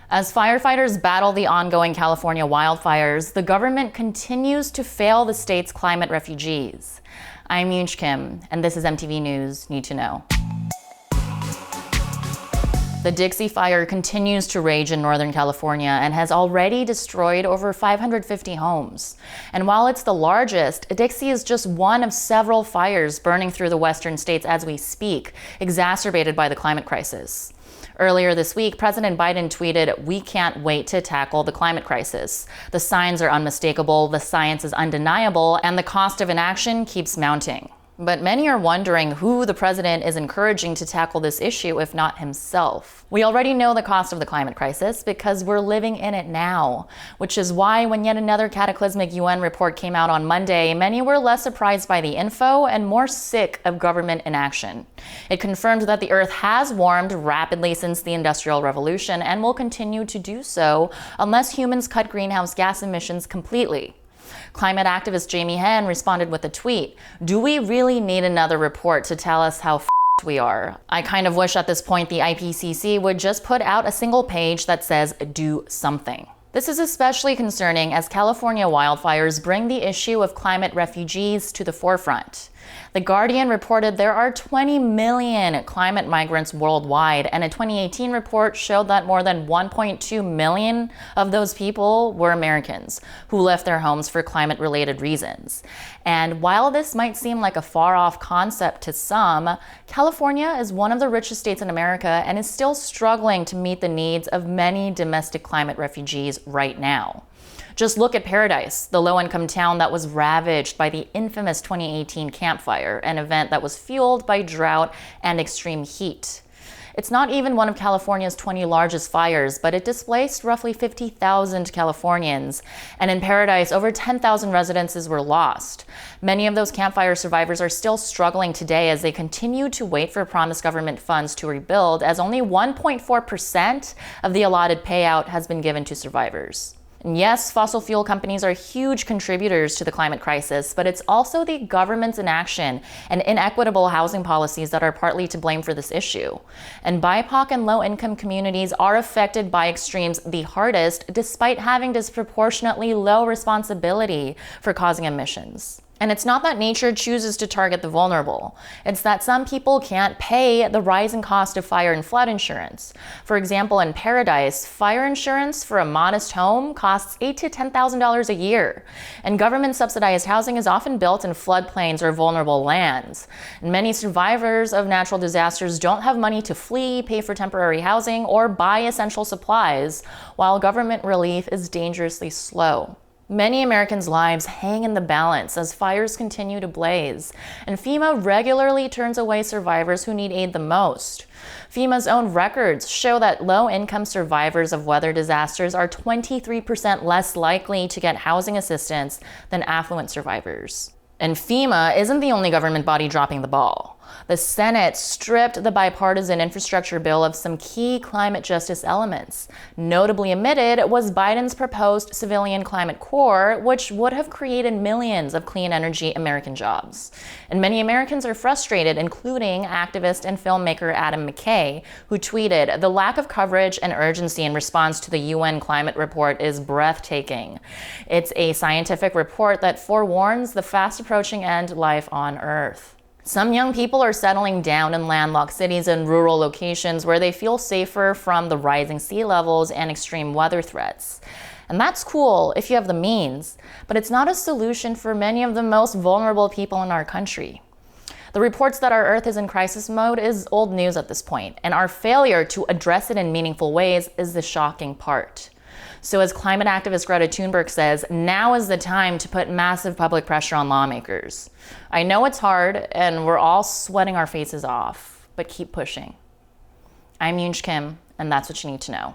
As firefighters battle the ongoing California wildfires, the government continues to fail the state's climate refugees. I'm Yoonj Kim, and this is MTV News Need to Know. The Dixie Fire continues to rage in Northern California and has already destroyed over 550 homes. And while it's the largest, Dixie is just one of several fires burning through the western states as we speak, exacerbated by the climate crisis. Earlier this week, President Biden tweeted, "We can't wait to tackle the climate crisis. The signs are unmistakable, the science is undeniable, and the cost of inaction keeps mounting." But many are wondering who the president is encouraging to tackle this issue if not himself. We already know the cost of the climate crisis because we're living in it now, which is why when yet another cataclysmic UN report came out on Monday, many were less surprised by the info and more sick of government inaction. It confirmed that the Earth has warmed rapidly since the Industrial Revolution and will continue to do so unless humans cut greenhouse gas emissions completely. Climate activist Jamie Henn responded with a tweet, "Do we really need another report to tell us how f***ed we are? I kind of wish at this point the IPCC would just put out a single page that says, do something." This is especially concerning as California wildfires bring the issue of climate refugees to the forefront. The Guardian reported there are 20 million climate migrants worldwide, and a 2018 report showed that more than 1.2 million of those people were Americans who left their homes for climate-related reasons. And while this might seem like a far-off concept to some, California is one of the richest states in America and is still struggling to meet the needs of many domestic climate refugees right now. Just look at Paradise, the low-income town that was ravaged by the infamous 2018 Camp Fire, an event that was fueled by drought and extreme heat. It's not even one of California's 20 largest fires, but it displaced roughly 50,000 Californians. And in Paradise, over 10,000 residences were lost. Many of those Camp Fire survivors are still struggling today as they continue to wait for promised government funds to rebuild, as only 1.4% of the allotted payout has been given to survivors. And yes, fossil fuel companies are huge contributors to the climate crisis, but it's also the government's inaction and inequitable housing policies that are partly to blame for this issue. And BIPOC and low-income communities are affected by extremes the hardest, despite having disproportionately low responsibility for causing emissions. And it's not that nature chooses to target the vulnerable. It's that some people can't pay the rising cost of fire and flood insurance. For example, in Paradise, fire insurance for a modest home costs $8,000 to $10,000 a year. And government-subsidized housing is often built in floodplains or vulnerable lands. And many survivors of natural disasters don't have money to flee, pay for temporary housing, or buy essential supplies, while government relief is dangerously slow. Many Americans' lives hang in the balance as fires continue to blaze, and FEMA regularly turns away survivors who need aid the most. FEMA's own records show that low-income survivors of weather disasters are 23% less likely to get housing assistance than affluent survivors. And FEMA isn't the only government body dropping the ball. The Senate stripped the bipartisan infrastructure bill of some key climate justice elements. Notably omitted was Biden's proposed civilian climate corps, which would have created millions of clean energy American jobs. And many Americans are frustrated, including activist and filmmaker Adam McKay, who tweeted, "The lack of coverage and urgency in response to the UN climate report is breathtaking. It's a scientific report that forewarns the fast-approaching end life on Earth." Some young people are settling down in landlocked cities and rural locations where they feel safer from the rising sea levels and extreme weather threats. And that's cool if you have the means, but it's not a solution for many of the most vulnerable people in our country. The reports that our Earth is in crisis mode is old news at this point, and our failure to address it in meaningful ways is the shocking part. So as climate activist Greta Thunberg says, now is the time to put massive public pressure on lawmakers. I know it's hard and we're all sweating our faces off, but keep pushing. I'm Yoonj Kim, and that's what you need to know.